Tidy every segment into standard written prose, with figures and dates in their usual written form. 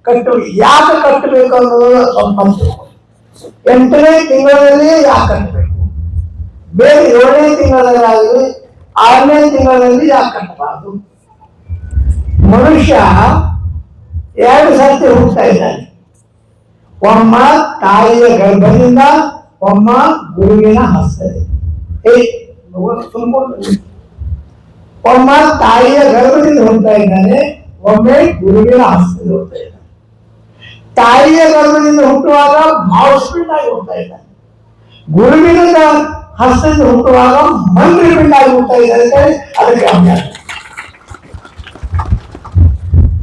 ಕಟ್ಟಬೇಕು. ಯಾಕೆ ಕಟ್ಟಬೇಕು ಅನ್ನೋದು ಸ್ವಲ್ಪ 8ನೇ ತಿಂಗಳಲ್ಲಿ ಯಾಕೆ ಕಟ್ಟಬೇಕು, ಬೇರೆ 7ನೇ ತಿಂಗಳಲ್ಲಿ 6ನೇ ತಿಂಗಳಲ್ಲಿ ಯಾಕೆ ಕಟ್ಟಬಾರ್ದು? ಮನುಷ್ಯ 2 ಸರ್ತಿ ಹುಟ್ಟುತ್ತಾ ಇದ್ದಾನೆ. ಒಮ್ಮ ತಾಯಿಯ ಗರ್ಭದಿಂದ, ಒಮ್ಮ ಗುರುವಿನ ಹಸ್ತದಿಂದ. ಒಮ್ಮ ತಾಯಿಯ ಗರ್ಭದಿಂದ ಹೋಗ್ತಾ ಇದ್ದಾನೆ, ಒಮ್ಮೆ ಗುರುವಿನ ಹಸ್ತದಿಂದ ಹೋಗ್ತಾ ಇದ್ದಾನೆ. ತಾಯಿಯ ಗರ್ಭದಿಂದ ಹುಟ್ಟುವಾಗ ಭಾವಸ್ಪಿಂಡ್ ಆಗಿ ಹೋಗ್ತಾ ಇದ್ದಾನೆ, ಗುರುವಿನ ಹಸ್ತದಿಂದ ಹುಟ್ಟುವಾಗ ಮಂತ್ರಿಪಿಂಡ್ ಆಗಿ ಹೋಗ್ತಾ ಇದ್ದಾರೆ. ಅದಕ್ಕೆ ಅಭ್ಯಾಸ.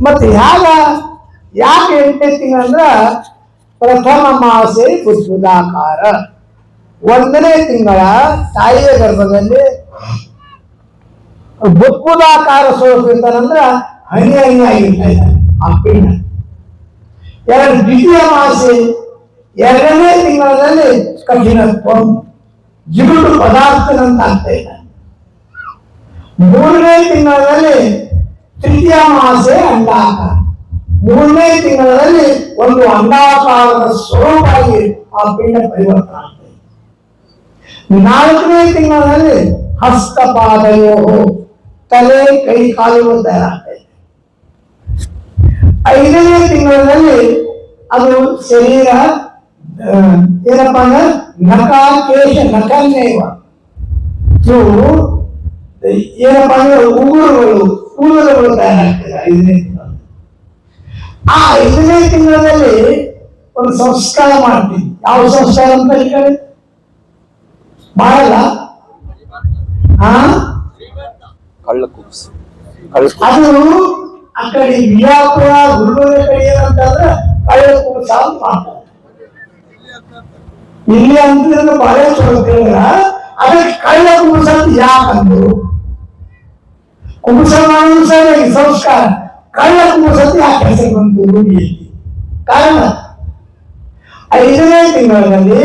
ಮತ್ತೆ ಯಾಕೆ 8ನೇ ತಿಂಗಳಂದ್ರ ಪ್ರಥಮ ಮಾಸೆ ಬುದ್ಬುದಾಕಾರ. 1ನೇ ತಿಂಗಳ ತಾಯಿಯ ಗರ್ಭದಲ್ಲಿ ಬುದ್ಬುದಾಕಾರ ಸ್ವರೂಪ ಇರ್ತಾನಂದ್ರ ಹನಿ ಆಗಿರ್ತಾ ಇದ್ದಾನೆ ಆ ಪಿಂಡ. ದ್ವಿತೀಯ ಮಾಸೆ 2ನೇ ತಿಂಗಳಲ್ಲಿ ಕಠಿಣತ್ವ ಜಿಗುಡು ಪದಾರ್ಥದಂತ ಆಗ್ತಾ ಇದ್ದಾನೆ. 3ನೇ ತಿಂಗಳಲ್ಲಿ ತೃತೀಯ ಮಾಸೆ ಅಂಡಾಕಾರ. 3ನೇ ತಿಂಗಳಲ್ಲಿ ಒಂದು ಅಂಡಾಕಾರದ ಸ್ವರೂಪವಾಗಿ ಆ ಪಿಂಡ ಪರಿವರ್ತನೆ ಆಗ್ತದೆ. 4ನೇ ತಿಂಗಳಲ್ಲಿ ಹಸ್ತಪಾದಯೋ, ತಲೆ ಕೈ ಕಾಲುಗಳು ತಯಾರಾಗ್ತದೆ. 5ನೇ ತಿಂಗಳಲ್ಲಿ ಅದು ಶರೀರ ಏನಪ್ಪಾ ಅಂದ್ರೆ ನಕಾಕೇಶ ನಕನ್ನೇವ, ಇವು ಏನಪ್ಪಾ ಅಂದ್ರೆ ಉಗುರುಗಳು ಕೂದಲುಗಳು ತಯಾರಾಗ್ತದೆ 5ನೇ ತಿಂಗಳಲ್ಲಿ. ಆ 5ನೇ ತಿಂಗಳಲ್ಲಿ ಒಂದು ಸಂಸ್ಕಾರ ಮಾಡ್ತೀವಿ. ಯಾವ ಸಂಸ್ಕಾರ ಅಂತ ಹೇಳಿ ಮಾಡಲ್ಲ. ಅದು ಆ ಕಡೆ ಬಿಜಾಪುರ ಗುಲ್ಬರ್ಗ ಕಡೆ ಏನಂತಂದ್ರೆ ಕಳ್ಳ ಕುಬಸ ಅಂತ ಮಾಡ್ತಾರೆ. ಇಲ್ಲಿ ಅಂತ ಬಾಳೆ ಕೇಳಿದ್ರ ಅದಕ್ಕೆ ಕಳ್ಳ ಕುಬಸ ಅಂತ ಯಾಕಂದ್ರು? ಕುಬಸ ಮಾಡೋದು ಸರಿ ಸಂಸ್ಕಾರ, ಕಳ್ಳ ಕುಬಸ ಅಂತ ಯಾಕೆ ಹೆಸರು ಬಂತು ರೂಢಿಯಲ್ಲಿ? ಕಾರಣ 5ನೇ ತಿಂಗಳಲ್ಲಿ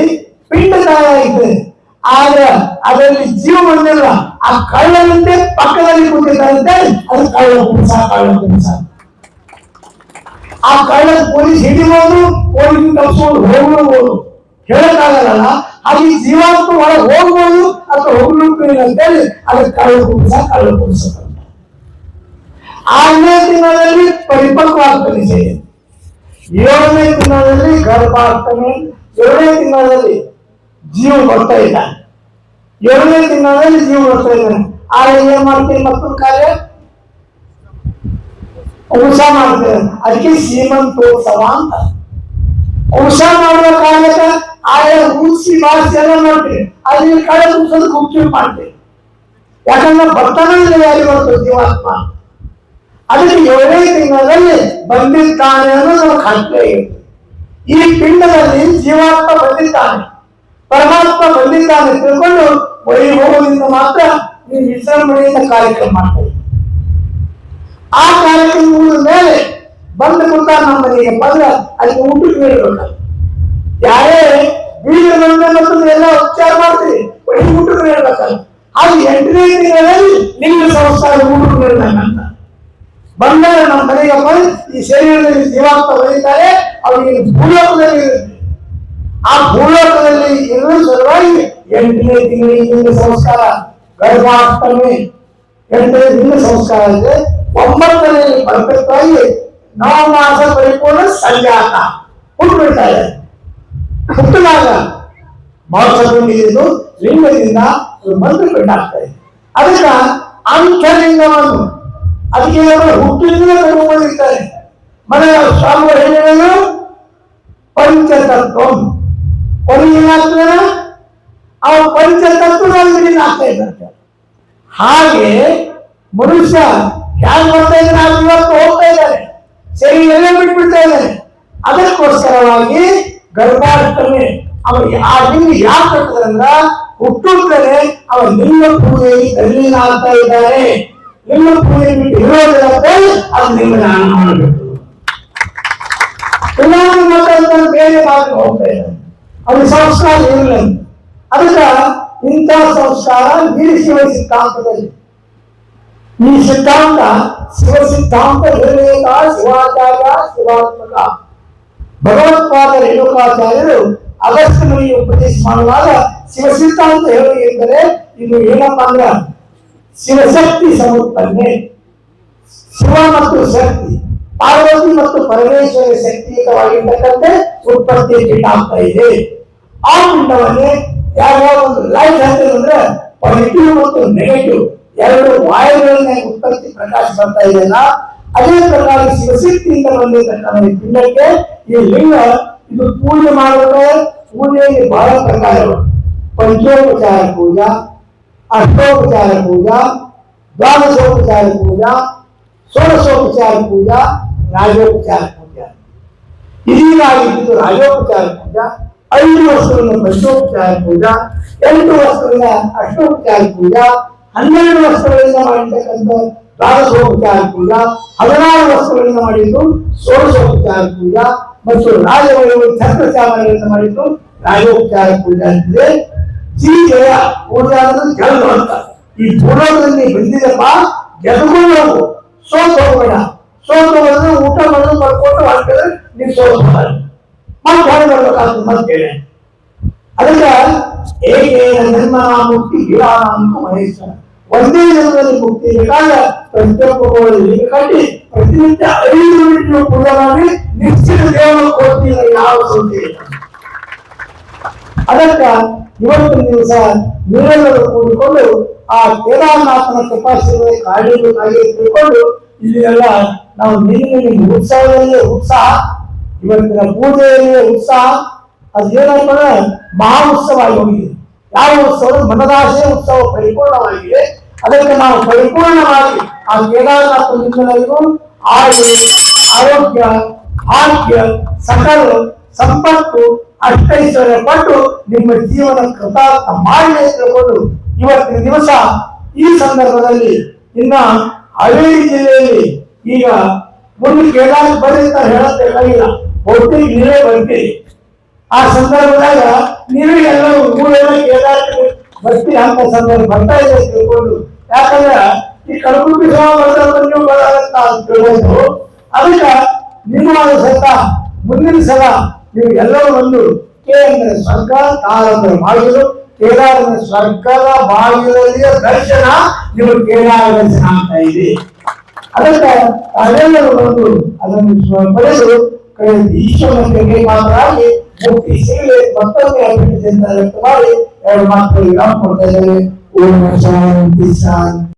ಪಿಂಡ ತಯಾರಾಗಿದೆ, ಆದ್ರೆ ಅದರಲ್ಲಿ ಜೀವ ಬಂದಿಲ್ಲ. ಆ ಕಳ್ಳನಂತೆ ಪಕ್ಕದಲ್ಲಿ ಕೂತಿದ್ದಾರಂತೆ, ಅದು ಕಳ್ಳ ಕುಬಸ. ಆ ಕಳ್ಳ ಪೊಲೀಸ್ ಹಿಡಿಬಹುದು, ಪೊಲೀಸ್ ತಪ್ಪಿಸ್ಕೊಂಡು ಹೋಗ್ಬೋದು, ಹೇಳಕ್ಕಾಗಲ್ಲ. ಹಾಗೆ ಜೀವಾತ್ಮ ಒಳಗೆ ಹೋಗ್ಬೋದು ಅಥವಾ ಹೋಗ್ಲಿಕ್ಕೆ ಅಂತೇಳಿ ಅದಕ್ಕೆ ಕಳ್ಳ ಕುಬಸ. 6ನೇ ತಿಂಗಳಲ್ಲಿ ಪರಿಪಕ್ವ ಆಗ್ತದೆ ಶರೀರ. 7ನೇ ತಿಂಗಳಲ್ಲಿ ಗರ್ಭ ಆಗ್ತಾನೆ. 7ನೇ ತಿಂಗಳಲ್ಲಿ ಜೀವ ಬರ್ತಾ ಇದ್ದಾನೆ. 7ನೇ ತಿಂಗಳಲ್ಲಿ ಜೀವ ಬರ್ತಾ ಇದ್ದಾನೆ. ಆಗ ಏನ್ ಮಾಡ್ತೀವಿ? ಮಕ್ಕಳ ಕಾರ್ಯ ಕುಂಸ ಮಾಡ್ತೇವೆ. ಅದಕ್ಕೆ ಸೀಮಂತೋತ್ಸವ ಅಂತ. ಕುಂಸ ಮಾಡುವ ಕಾರ್ಯಕ್ಕೆ ಆಯ ಉಳಿಸಿ ಬಾರಿಸಿ ಎಲ್ಲ ಮಾಡ್ತೀವಿ. ಅಲ್ಲಿ ಕಳೆ ಕುಂಸೋದಕ್ಕೆ ಮುಖ್ಯ ಮಾಡ್ತೀವಿ. ಯಾಕಂದ್ರೆ ಬರ್ತಾನೆ ಯಾರಿ ಬರ್ತದೆ ಜೀವಾತ್ಮ. ಅದಕ್ಕೆ 7ನೇ ತಿಂಗಳಲ್ಲಿ ಬಂದಿದ್ದಾನೆ ಅನ್ನೋದು ನಾವು ಕಾಣ್ತೇ ಇರ್ತದೆ. ಈ ಪಿಂಡದಲ್ಲಿ ಜೀವಾತ್ಮ ಬಂದಿದ್ದಾನೆ, ಪರಮಾತ್ಮ ಬಂದಿದ್ದಾನೆ ತಿಳ್ಕೊಂಡು ವೈಭವದಿಂದ ಮಾತ್ರ ನೀವು ವಿಶ್ರಮಣೆಯಿಂದ ಕಾರ್ಯಕ್ರಮ ಮಾಡ್ತಾ ಇದ್ದೀವಿ. ಆ ಕಾರ್ಯಕ್ರಮ ಮುಗಿದ ಮೇಲೆ ಬಂದು ಕೂತ ನಮ್ಮ ಮನೆಗೆ ಬಂದ್ರೆ ಅದಕ್ಕೆ ಊಟಕ್ಕೆ ನೀಡಬೇಕು. ಯಾರೇ ಬೀಜ ಬಂದ ಎಲ್ಲ ಉಪಚಾರ ಮಾಡ್ತೀವಿ, ಊಟಕ್ಕೆ ನೀಡಬೇಕಲ್ಲ. ಹಾಗೆ 8ನೇ ತಿಂಗಳಲ್ಲಿ ನಿಮ್ಮ ಸಂಸ್ಕಾರ ಊಟಕ್ಕೆ ನೀಡಬೇಕಂತ ಬಂದಾಗ ನಮ್ಮ ಮನೆಗೆ ಬಂದು ಈ ಶರೀರದಲ್ಲಿ ಜೀವಾತ್ಮ ಬಂದಿದ್ದಾರೆ. ಅವರಿಗೆ ಭೂಲೋಕದಲ್ಲಿ ಇರುತ್ತೆ. ಆ ಭೂಲೋಕದಲ್ಲಿ ಇರುವ ಸಲುವಾಗಿ 8ನೇ ತಿಂಗಳಿಗೆ ಸಂಸ್ಕಾರ ಗರ್ಭಾಷ್ಟಮಿ 8ನೇ ತಿಂಗಳ ಸಂಸ್ಕಾರ ಇದೆ. 9ನೇ ಪರ್ಫೆಕ್ಟ್ ಆಗಿ ನವಮಾಸ ಪರಿಪೂರ್ಣ ಸಂಜಾತ ಹುಟ್ಟುಬಿಡ್ತಾ ಇದೆ. ಹುಟ್ಟಿದಾಗ ಮಾಂಸದಿಂದ ಲಿಂಗದಿಂದ ಮಂತ್ರ ಬಿಟ್ಟಾಗ್ತಾ ಇದೆ. ಅದಕ್ಕೆ ಅಂತ್ಯಲಿಂಗವನ್ನು ಅದಕ್ಕೆ ಹುಟ್ಟಿನಿಂದ ಕರ್ಕೊಂಡ್ಬಂದಿರ್ತಾರೆ. ಮನೆಯ ಸ್ವಾಮಿಗಳು ಹೇಳಿದ್ರು ಪಂಚತತ್ವ. ಏನಾಗ್ತದೆ? ಅವ ಪಂಚತತ್ವದಲ್ಲಿ ಆಗ್ತಾ ಇದ್ದಾರೆ. ಹಾಗೆ ಮನುಷ್ಯ ಹ್ಯಾಂಗ ಬರ್ತಾ ಇದ್ದಾನೆ, ಇವತ್ತು ಹೋಗ್ತಾ ಇದ್ದಾನೆ, ಸರಿ ಎಲ್ಲ ಬಿಟ್ಬಿಡ್ತಾ ಇದ್ದಾನೆ. ಅದಕ್ಕೋಸ್ಕರವಾಗಿ ಗರ್ಭಾಷ್ಟಮಿ ಅವನಿಗೆ ಆ ಲಿಂಗ ಯಾಕೆ ಕಟ್ಟಿದ್ರಂದ್ರ ಹುಟ್ಟುತ್ತಲೇ ಅವ ಲಿಂಗ ಪೂಜೆಯಲ್ಲಿ ತಲ್ಲೀನಾಗ್ತಾ ಇದ್ದಾರೆ. ಲಿಂಗ ಪೂಜೆ ಬಿಟ್ಟು ಇರೋದಿಲ್ಲಂತೆ ಅದು ಲಿಂಗದಾನ ಮಾಡಬೇಕು. ಬೇರೆ ಮಾತ್ರ ಹೋಗ್ತಾ ಇದ್ದಾನೆ, ಅದು ಸಂಸ್ಕಾರ ಇರಲಿಲ್ಲ. ಅದಕ್ಕೆ ಇಂಥ ಸಂಸ್ಕಾರ ಶಿವ ಸಿದ್ಧಾಂತದಲ್ಲಿ ಈ ಸಿದ್ಧಾಂತ ಶಿವ ಸಿದ್ಧಾಂತ ಇರಬೇಕಾ ಶಿವಾಚಾರ್ಯ ಶಿವಾತ್ಮಕ ಭಗವತ್ಪಾದ ರೇಣುಕಾಚಾರ್ಯರು ಅಗಸ್ತ್ಯ ಮುನಿಗೆ ಉಪದೇಶ ಮಾಡುವಾಗ ಶಿವಸಿದ್ಧಾಂತ ಹೇಳುವುದೆಂದರೆ ಇದು ಏನಪ್ಪಾ ಅಂದ್ರ ಶಿವಶಕ್ತಿ ಸಮುತ್ಪನ್ನೆ. ಶಿವ ಮತ್ತು ಶಕ್ತಿ, ಪಾರ್ವತಿ ಮತ್ತು ಪರಮೇಶ್ವರ ಶಕ್ತಿಯುತವಾಗಿರ್ತಕ್ಕಂತೆ ಉತ್ಪತ್ತಿ ಪಿಂಡ ಆಗ್ತಾ ಇದೆ. ಆ ಪಿಂಡವನ್ನೇ ಯಾವ್ಯಾವ ಒಂದು ಲೈಟ್ ಅಂದ್ರೆ ಪಾಸಿಟಿವ್ ಮತ್ತು ನೆಗೆಟಿವ್ ಎರಡು ವಾಯುಗಳಿಂದ ಉತ್ಪತ್ತಿ ಪ್ರಕಾಶ ಬರ್ತಾ ಇದೆಯಲ್ಲ, ಅದೇ ಪ್ರಕಾರ ಶಿವಶಕ್ತಿಯಿಂದ ಬಂದಿರತಕ್ಕಂಥ ಈ ಪಿಂಡಕ್ಕೆ ಈ ಲಿಂಗ ಇದು ಪೂಜೆ ಮಾಡಿದ್ರೆ ಪೂಜೆಯಲ್ಲಿ ಬಹಳ ಪ್ರಕಾರಗಳು. ಪಂಚೋಪಚಾರ ಪೂಜಾ, ಅಷ್ಟೋಪಚಾರ ಪೂಜಾ, ದ್ವಾದಶೋಪಚಾರ ಪೂಜಾ, ಷೋಡಶೋಪಚಾರ ಪೂಜಾ, ರಾಜೋಪಚಾರ ಪೂಜಾ. ಇದೀಗಾಗಿದ್ದು ರಾಜೋಪಚಾರ ಪೂಜಾ. 5 ವರ್ಷಗಳಿಂದ ಪಂಚೋಪಚಾರ ಪೂಜಾ, 8 ವರ್ಷಗಳಿಂದ ಅಷ್ಟೋಪಚಾರ ಪೂಜಾ, 12 ವರ್ಷಗಳಿಂದ ಮಾಡಿರ್ತಕ್ಕಂಥ ದ್ವಾದಶೋಪಚಾರ ಪೂಜಾ, 16 ವರ್ಷಗಳಿಂದ ಮಾಡಿದ್ದು ಷೋಡಶೋಪಚಾರ ಪೂಜಾ ಮತ್ತು ರಾಜವೈಭವ ಛತ್ರಚಾಮರಗಳಿಂದ ಮಾಡಿದ್ದು ರಾಜೋಪಚಾರ ಪೂಜಾ ಅಂತಿದೆ. ಜೀಜಯ ಪೂಜಾ ಅಂದ್ರೆ ಗೆಲ್ಲು ಅಂತ. ಈ ಪೂರ್ವದಲ್ಲಿ ಬಂದಿದಪ್ಪ, ಗೆದ್ದುಕೊಂಡು ಹೋಗು, ಸೋತು ಹೋಗಬೇಡ. ಸೋತು ಹೋದ್ರೆ ಊಟ ಮಾಡೋದು ಮಾಡ್ಕೊಂಡು ಮಾಡ್ತಾರೆ, ನೀವು ಸೋತು ಮಾಡಿ ಮತ್ತೆ ಹೊರ ಬರ್ಬೇಕಾಗ್ತದೆ ಮತ್ತೇನೆ. ಅದಕ್ಕೆ ಏಕೇನ ಜನ್ಮ ಮುಕ್ತಿ ವಿರಾಮ ಅಂತ ಮಹೇಶ್ವರ. ಒಂದೇ ಜನ್ಮದಲ್ಲಿ ಮುಕ್ತಿ ಬೇಕಾದ್ರೆ ಪ್ರತಿಯೊಬ್ಬರಲ್ಲಿ ಕಟ್ಟಿ ಪ್ರತಿನಿತ್ಯ 5 ಮಿನಿಟ್ ಪೂಜೆ ಮಾಡಿ ನಿಶ್ಚಿತ ದೇವರ ಕೊಡ್ತಿಲ್ಲ ಯಾವ ಸುದ್ದಿ. ಅದಕ್ಕ ಇವತ್ತಿನ ದಿವಸ ನೀವೆಲ್ಲರೂ ಕೂಡಿಕೊಂಡು ಆ ಕೇದಾರನಾಥನ ತಪಾಸಣೆ ಕಾಡಿಗೆ ತಿಳ್ಕೊಂಡು ಇಲ್ಲಿ ಎಲ್ಲ ನಾವು ನಿನ್ನೆ ಉತ್ಸವದಲ್ಲಿ ಉತ್ಸಾಹ, ಇವತ್ತಿನ ಪೂಜೆಯಲ್ಲಿ ಉತ್ಸಾಹ, ಅದು ಏನಾಗ್ತದೆ ಮಹಾ ಉತ್ಸವ ಆಗಿ ಹೋಗಿದೆ. ಯಾವ ಉತ್ಸವ? ಮನದಾಸೆ ಉತ್ಸವ ಪರಿಪೂರ್ಣವಾಗಿದೆ. ಅದಕ್ಕೆ ನಾವು ಪರಿಪೂರ್ಣವಾಗಿ ಆ ಕೇದಾರನಾಥನಿಂದಲೂ ಆಯುಷ್, ಆರೋಗ್ಯ, ಭಾಗ್ಯ, ಸಕಲ ಸಂಪತ್ತು, ಅಷ್ಟೈಶ್ವರ್ಯ ಪಟ್ಟು ನಿಮ್ಮ ಜೀವನ ಕೃತಾರ್ಥ ಮಾಡಿ ತಿಳ್ಕೊಂಡು ಇವತ್ತಿನ ದಿವಸ ಈ ಸಂದರ್ಭದಲ್ಲಿ ಇನ್ನ ಹಾವೇರಿ ಜಿಲ್ಲೆಯಲ್ಲಿ ಈಗ ಮುಂದೆ ಕೇದಾರ ಬರೀ ಅಂತ ಹೇಳಬೇಕಾಗಿಲ್ಲ, ಬಹುತೇಕ ನೀವೇ ಬರ್ತೀರಿ. ಆ ಸಂದರ್ಭದಾಗ ನೀವೇ ಎಲ್ಲರೂ ಊರೆಲ್ಲ ಕೇದಾರ ಬರ್ತೀರಿ ಅಂತ ಸಂದರ್ಭ ಬರ್ತಾ ಇದೆ ತಿಳ್ಕೊಂಡು. ಯಾಕಂದ್ರೆ ಈ ಕಲಬುರಗಿ ನೀವು ಬರೋದಂತ ತಿಳ್ಕೊಂಡು ಅದಕ್ಕೆ ನಿಮ್ಮ ಸತ ಮುಂದಿನ ಸಲ ನೀವು ಎಲ್ಲರೂ ಒಂದು ಕೆ ಅಂದ್ರೆ ಸ್ವರ್ಗ, ಕಾಲ ಅಂದ್ರೆ ಬಾಗಿಲು, ಕೇದಾರನ ಸ್ವರ್ಗದ ಬಾಗಿಲಲ್ಲಿಯ ದರ್ಶನ ನೀವು ಕೇದಾರ ದರ್ಶನ ಆಗ್ತಾ ಇದೆ. ಅದಕ್ಕೆ ತಾವೆಲ್ಲರೂ ಬಂದು ಅದನ್ನು ಪಡೆದು ಈಶ್ವರನಿಗೆ ಮಾತನಾಡಿ ಮುಕ್ತಿ ಸಿಗಲಿ ಮತ್ತೊಮ್ಮೆ ಅಭಿವೃದ್ಧಿಯಿಂದ ವ್ಯಕ್ತ ಮಾಡಿ 2 ಮಾತುಗಳು ಕೊಡ್ತಾ ಇದ್ದೇವೆ. ಓಂ ಶಾಂತಿ ಶಾಂತಿ.